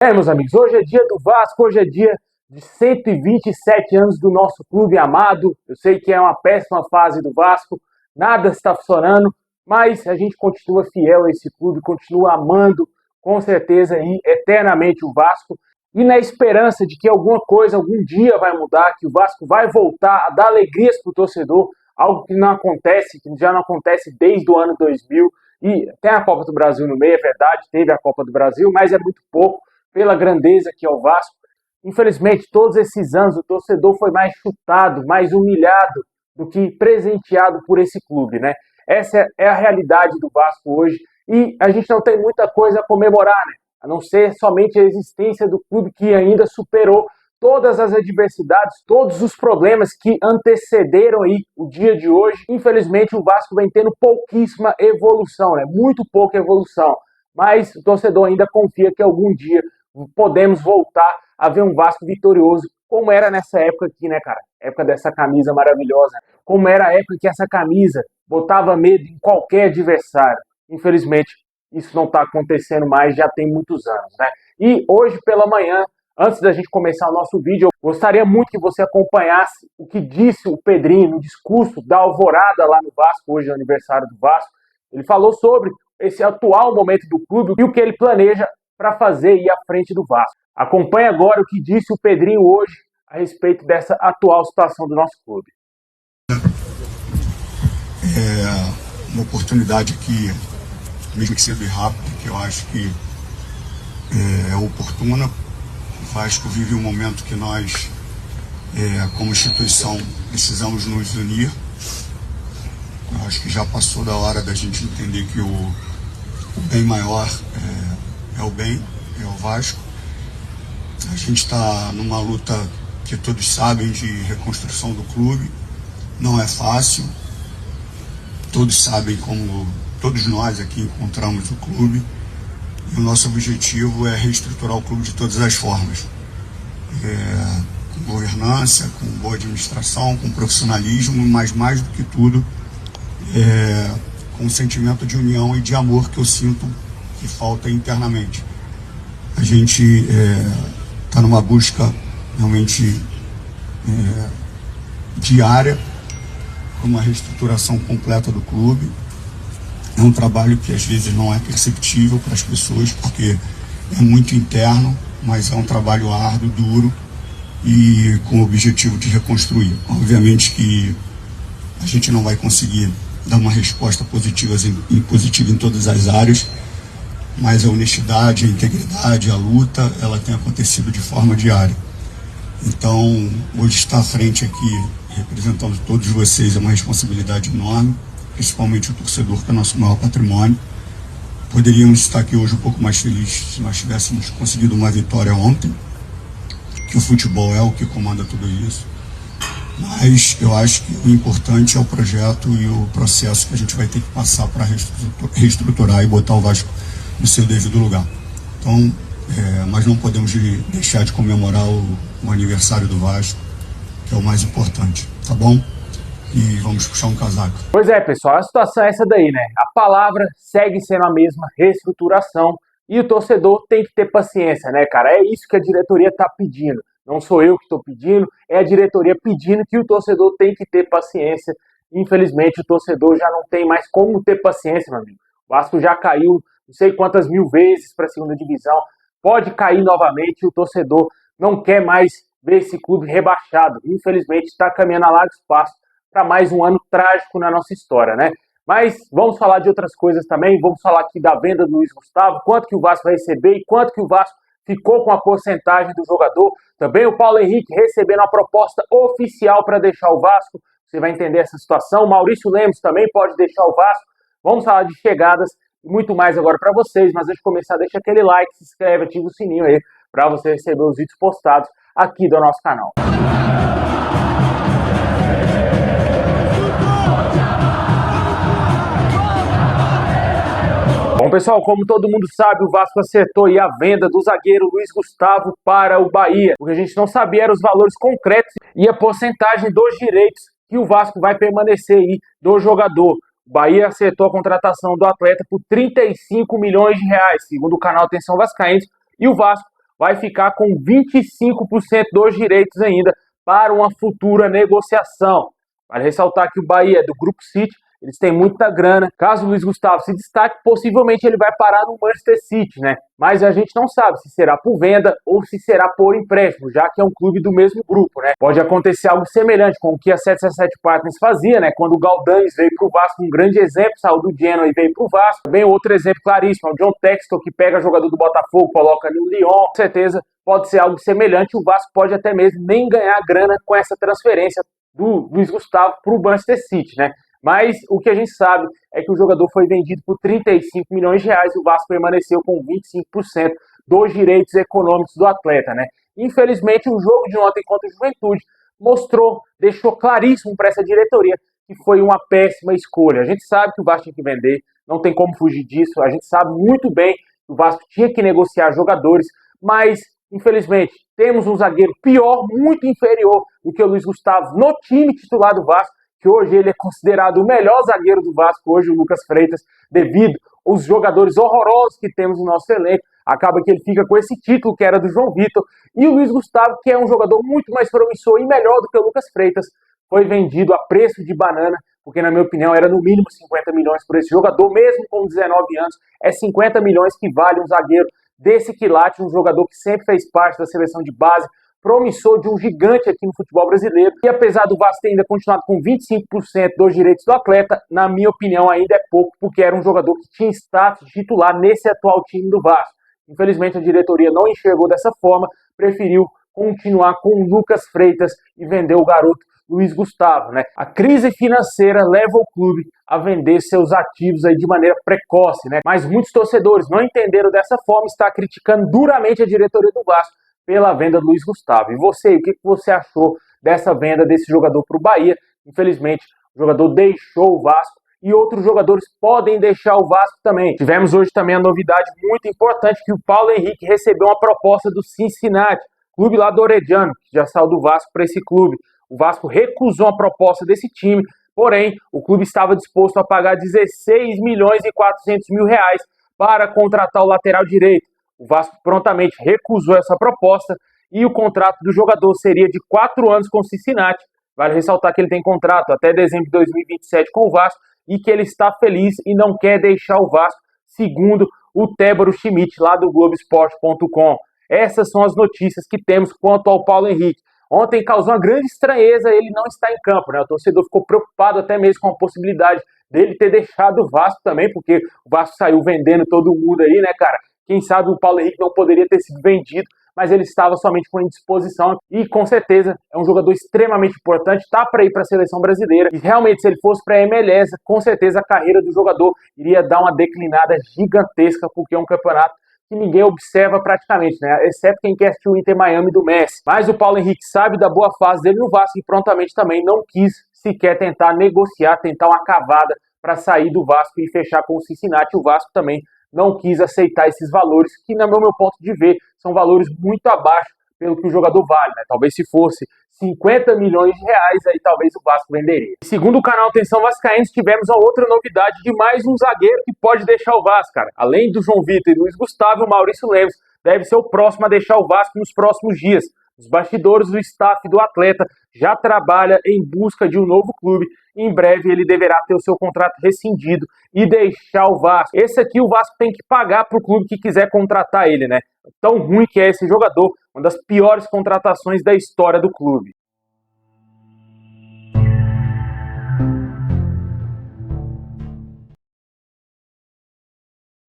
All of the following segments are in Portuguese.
Meus amigos, hoje é dia do Vasco, hoje é dia de 127 anos do nosso clube amado. Eu sei que é uma péssima fase do Vasco, nada está funcionando, mas a gente continua fiel a esse clube, continua amando, com certeza, e eternamente o Vasco. E na esperança de que alguma coisa, algum dia vai mudar, que o Vasco vai voltar a dar alegrias para o torcedor, algo que não acontece, que já não acontece desde o ano 2000. E tem a Copa do Brasil no meio, é verdade, teve a Copa do Brasil, mas é muito pouco pela grandeza que é o Vasco. Infelizmente, todos esses anos o torcedor foi mais chutado, mais humilhado do que presenteado por esse clube, né? Essa é a realidade do Vasco hoje e a gente não tem muita coisa a comemorar, né? A não ser somente a existência do clube que ainda superou todas as adversidades, todos os problemas que antecederam aí o dia de hoje. Infelizmente, o Vasco vem tendo pouquíssima evolução, né? Muito pouca evolução. Mas o torcedor ainda confia que algum dia podemos voltar a ver um Vasco vitorioso, como era nessa época aqui, né, cara? Época dessa camisa maravilhosa. Como era a época que essa camisa botava medo em qualquer adversário. Infelizmente, isso não está acontecendo mais, já tem muitos anos, né? E hoje pela manhã, antes da gente começar o nosso vídeo, eu gostaria muito que você acompanhasse o que disse o Pedrinho no discurso da Alvorada lá no Vasco, hoje é o aniversário do Vasco. Ele falou sobre esse atual momento do clube e o que ele planeja para fazer ir à frente do Vasco. Acompanhe agora o que disse o Pedrinho hoje a respeito dessa atual situação do nosso clube. É uma oportunidade aqui, mesmo que seja rápida, que eu acho que é oportuna. O Vasco vive um momento que nós, como instituição, precisamos nos unir. Eu acho que já passou da hora da gente entender que o bem maior é o bem, é o Vasco. A gente está numa luta que todos sabem de reconstrução do clube. Não é fácil. Todos sabem como todos nós aqui encontramos o clube. E o nosso objetivo é reestruturar o clube de todas as formas. Com governança, com boa administração, com profissionalismo, mas mais do que tudo, com um sentimento de união e de amor que eu sinto que falta internamente. A gente está numa busca realmente diária por uma reestruturação completa do clube. É um trabalho que às vezes não é perceptível para as pessoas, porque é muito interno, mas é um trabalho árduo, duro e com o objetivo de reconstruir. Obviamente que a gente não vai conseguir dar uma resposta positiva em todas as áreas, mas a honestidade, a integridade, a luta, ela tem acontecido de forma diária. Então, hoje estar à frente aqui, representando todos vocês, é uma responsabilidade enorme, principalmente o torcedor, que é o nosso maior patrimônio. Poderíamos estar aqui hoje um pouco mais felizes se nós tivéssemos conseguido uma vitória ontem, que o futebol é o que comanda tudo isso. Mas eu acho que o importante é o projeto e o processo que a gente vai ter que passar para reestruturar e botar o Vasco no seu devido lugar. Então, mas não podemos deixar de comemorar o aniversário do Vasco, que é o mais importante, tá bom? E vamos puxar um casaco. Pois é, pessoal, a situação é essa daí, né? A palavra segue sendo a mesma, reestruturação, e o torcedor tem que ter paciência, né, cara? É isso que a diretoria está pedindo. Não sou eu que estou pedindo, é a diretoria pedindo que o torcedor tem que ter paciência. Infelizmente, o torcedor já não tem mais como ter paciência, meu amigo. O Vasco já caiu não sei quantas mil vezes para a segunda divisão, pode cair novamente, e o torcedor não quer mais ver esse clube rebaixado. Infelizmente, está caminhando a largos passos para mais um ano trágico na nossa história, né? Mas vamos falar de outras coisas também, vamos falar aqui da venda do Luiz Gustavo, quanto que o Vasco vai receber e quanto que o Vasco ficou com a porcentagem do jogador. Também o Paulo Henrique recebendo a proposta oficial para deixar o Vasco, você vai entender essa situação. O Maurício Lemos também pode deixar o Vasco. Vamos falar de chegadas e muito mais agora para vocês, mas antes de começar, deixa aquele like, se inscreve, ativa o sininho aí para você receber os vídeos postados aqui do nosso canal. Bom, pessoal, como todo mundo sabe, o Vasco acertou aí a venda do zagueiro Luiz Gustavo para o Bahia. O que a gente não sabia eram os valores concretos e a porcentagem dos direitos que o Vasco vai permanecer aí do jogador. O Bahia acertou a contratação do atleta por 35 milhões de reais, segundo o canal Atenção Vascaínos, e o Vasco vai ficar com 25% dos direitos ainda para uma futura negociação. Vale ressaltar que o Bahia é do Grupo City, eles têm muita grana. Caso o Luiz Gustavo se destaque, possivelmente ele vai parar no Manchester City, né? Mas a gente não sabe se será por venda ou se será por empréstimo, já que é um clube do mesmo grupo, né? Pode acontecer algo semelhante com o que a 777 Partners fazia, né? Quando o Galdames veio para o Vasco, um grande exemplo, saiu do Genoa e veio para o Vasco. Também outro exemplo claríssimo é o John Textor, que pega jogador do Botafogo, coloca no Lyon. Com certeza pode ser algo semelhante. O Vasco pode até mesmo nem ganhar grana com essa transferência do Luiz Gustavo para o Manchester City, né? Mas o que a gente sabe é que o jogador foi vendido por 35 milhões de reais e o Vasco permaneceu com 25% dos direitos econômicos do atleta, né? Infelizmente, o jogo de ontem contra o Juventude deixou claríssimo para essa diretoria que foi uma péssima escolha. A gente sabe que o Vasco tinha que vender, não tem como fugir disso, a gente sabe muito bem que o Vasco tinha que negociar jogadores, mas infelizmente temos um zagueiro pior, muito inferior do que o Luiz Gustavo no time titular do Vasco, que hoje ele é considerado o melhor zagueiro do Vasco, hoje o Lucas Freitas, devido aos jogadores horrorosos que temos no nosso elenco. Acaba que ele fica com esse título que era do João Vitor, e o Luiz Gustavo, que é um jogador muito mais promissor e melhor do que o Lucas Freitas, foi vendido a preço de banana, porque na minha opinião era no mínimo 50 milhões por esse jogador, mesmo com 19 anos, é 50 milhões que vale um zagueiro desse quilate, um jogador que sempre fez parte da seleção de base, promissor de um gigante aqui no futebol brasileiro. E apesar do Vasco ter ainda continuado com 25% dos direitos do atleta, na minha opinião ainda é pouco, porque era um jogador que tinha status de titular nesse atual time do Vasco. Infelizmente a diretoria não enxergou dessa forma, preferiu continuar com o Lucas Freitas e vender o garoto Luiz Gustavo, né? A crise financeira leva o clube a vender seus ativos aí de maneira precoce, né? Mas muitos torcedores não entenderam dessa forma e estão criticando duramente a diretoria do Vasco pela venda do Luiz Gustavo. E você, o que você achou dessa venda desse jogador para o Bahia? Infelizmente, o jogador deixou o Vasco e outros jogadores podem deixar o Vasco também. Tivemos hoje também a novidade muito importante que o Paulo Henrique recebeu uma proposta do Cincinnati, clube lá do Orediano, que já saiu do Vasco para esse clube. O Vasco recusou a proposta desse time, porém, o clube estava disposto a pagar 16 milhões e 400 mil reais para contratar o lateral direito. O Vasco prontamente recusou essa proposta e o contrato do jogador seria de 4 anos com o Cincinnati. Vale ressaltar que ele tem contrato até dezembro de 2027 com o Vasco e que ele está feliz e não quer deixar o Vasco, segundo o Tébaro Schmidt, lá do Globoesporte.com. Essas são as notícias que temos quanto ao Paulo Henrique. Ontem causou uma grande estranheza ele não estar em campo, né? O torcedor ficou preocupado até mesmo com a possibilidade dele ter deixado o Vasco também, porque o Vasco saiu vendendo todo mundo aí, né, cara? Quem sabe o Paulo Henrique não poderia ter sido vendido, mas ele estava somente com indisposição e com certeza é um jogador extremamente importante, tá para ir para a seleção brasileira e realmente se ele fosse para a MLS, com certeza a carreira do jogador iria dar uma declinada gigantesca, porque é um campeonato que ninguém observa praticamente, né? Exceto quem quer assistir o Inter Miami do Messi. Mas o Paulo Henrique sabe da boa fase dele no Vasco e prontamente também não quis sequer tentar negociar, tentar uma cavada para sair do Vasco e fechar com o Cincinnati. O Vasco também não quis aceitar esses valores, que no meu ponto de ver, são valores muito abaixo pelo que o jogador vale, né? Talvez se fosse 50 milhões de reais, aí talvez o Vasco venderia. Segundo o canal Atenção Vascaínos, tivemos a outra novidade de mais um zagueiro que pode deixar o Vasco, cara. Além do João Vitor e do Luiz Gustavo, o Maurício Lemos deve ser o próximo a deixar o Vasco nos próximos dias. Os bastidores do staff do atleta já trabalha em busca de um novo clube. Em breve ele deverá ter o seu contrato rescindido e deixar o Vasco. Esse aqui o Vasco tem que pagar para o clube que quiser contratar ele, né? Tão ruim que é esse jogador, uma das piores contratações da história do clube.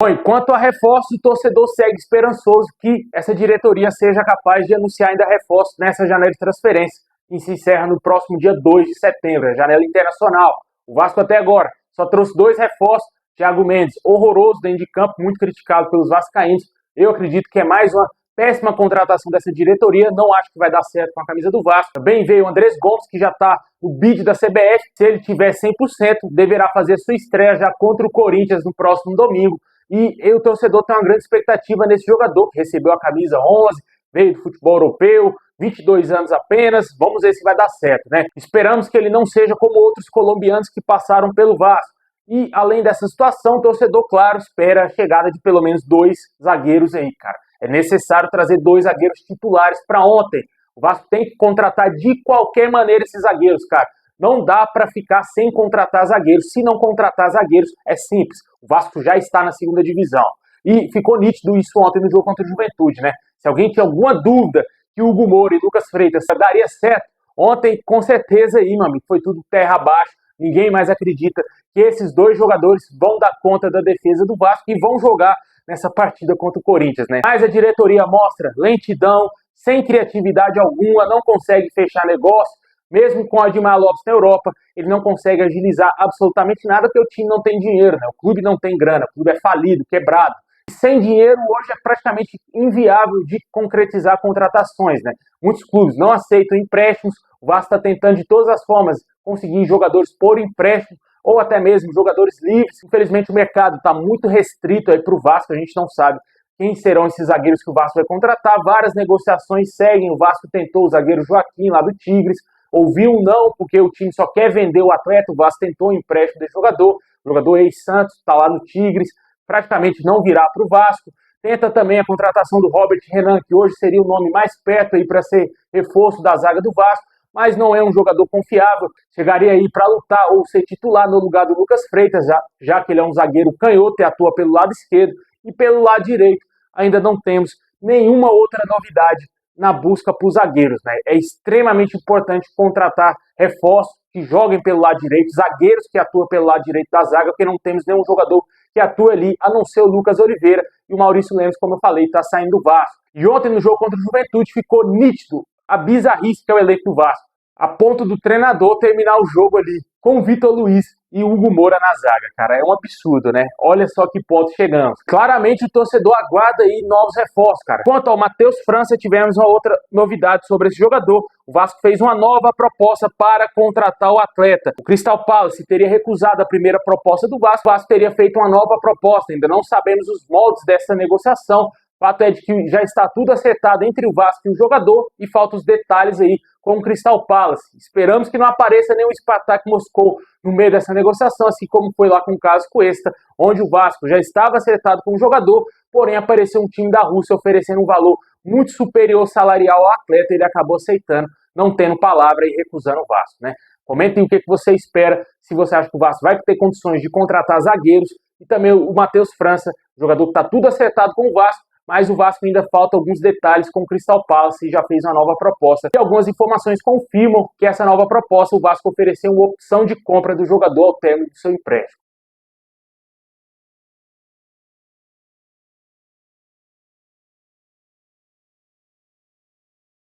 Bom, enquanto a reforço, o torcedor segue esperançoso que essa diretoria seja capaz de anunciar ainda reforço nessa janela de transferência, que se encerra no próximo dia 2 de setembro, a janela internacional. O Vasco até agora só trouxe 2 reforços. Thiago Mendes, horroroso dentro de campo, muito criticado pelos vascaínos. Eu acredito que é mais uma péssima contratação dessa diretoria, não acho que vai dar certo com a camisa do Vasco. Também veio o Andrés Gomes, que já está no bid da CBF. Se ele tiver 100%, deverá fazer sua estreia já contra o Corinthians no próximo domingo. E o torcedor tem uma grande expectativa nesse jogador, que recebeu a camisa 11, veio do futebol europeu, 22 anos apenas. Vamos ver se vai dar certo, né? Esperamos que ele não seja como outros colombianos que passaram pelo Vasco. E, além dessa situação, o torcedor, claro, espera a chegada de pelo menos 2 zagueiros aí, cara. É necessário trazer 2 zagueiros titulares para ontem. O Vasco tem que contratar de qualquer maneira esses zagueiros, cara. Não dá para ficar sem contratar zagueiros. Se não contratar zagueiros, é simples. O Vasco já está na segunda divisão. E ficou nítido isso ontem no jogo contra o Juventude, né? Se alguém tinha alguma dúvida que Hugo Moura e Lucas Freitas daria certo, ontem, com certeza aí, meu amigo, foi tudo terra abaixo. Ninguém mais acredita que esses 2 jogadores vão dar conta da defesa do Vasco e vão jogar nessa partida contra o Corinthians, né? Mas a diretoria mostra lentidão, sem criatividade alguma, não consegue fechar negócio. Mesmo com o Admar Lopes na Europa, ele não consegue agilizar absolutamente nada porque o time não tem dinheiro, né? O clube não tem grana, o clube é falido, quebrado. E sem dinheiro, hoje é praticamente inviável de concretizar contratações, né? Muitos clubes não aceitam empréstimos, o Vasco está tentando de todas as formas conseguir jogadores por empréstimo ou até mesmo jogadores livres. Infelizmente o mercado está muito restrito aí para o Vasco, a gente não sabe quem serão esses zagueiros que o Vasco vai contratar. Várias negociações seguem, o Vasco tentou o zagueiro Joaquim lá do Tigres, ouviu um não, porque o time só quer vender o atleta, o Vasco tentou um empréstimo desse jogador, o jogador ex-Santos, está lá no Tigres, praticamente não virá para o Vasco. Tenta também a contratação do Robert Renan, que hoje seria o nome mais perto aí para ser reforço da zaga do Vasco, mas não é um jogador confiável, chegaria aí para lutar ou ser titular no lugar do Lucas Freitas, já que ele é um zagueiro canhoto e atua pelo lado esquerdo, e pelo lado direito ainda não temos nenhuma outra novidade na busca por zagueiros, né? É extremamente importante contratar reforços que joguem pelo lado direito, zagueiros que atuam pelo lado direito da zaga, porque não temos nenhum jogador que atua ali, a não ser o Lucas Oliveira e o Maurício Lemos, como eu falei, está saindo do Vasco. E ontem no jogo contra o Juventude ficou nítido a bizarrice que é o elenco do Vasco, a ponto do treinador terminar o jogo ali com o Vitor Luiz e o Hugo Moura na zaga, cara. É um absurdo, né? Olha só que ponto chegamos. Claramente o torcedor aguarda aí novos reforços, cara. Quanto ao Matheus França, tivemos uma outra novidade sobre esse jogador. O Vasco fez uma nova proposta para contratar o atleta. O Crystal Palace teria recusado a primeira proposta do Vasco. O Vasco teria feito uma nova proposta. Ainda não sabemos os moldes dessa negociação. O fato é de que já está tudo acertado entre o Vasco e o jogador e faltam os detalhes aí com o Crystal Palace. Esperamos que não apareça nenhum Spartak Moscou no meio dessa negociação, assim como foi lá com o caso Cuesta, onde o Vasco já estava acertado com o jogador, porém apareceu um time da Rússia oferecendo um valor muito superior salarial ao atleta e ele acabou aceitando, não tendo palavra e recusando o Vasco, né? Comentem o que você espera, se você acha que o Vasco vai ter condições de contratar zagueiros e também o Matheus França, jogador que está tudo acertado com o Vasco, mas o Vasco ainda falta alguns detalhes com o Crystal Palace e já fez uma nova proposta. E algumas informações confirmam que essa nova proposta, o Vasco ofereceu uma opção de compra do jogador ao término do seu empréstimo.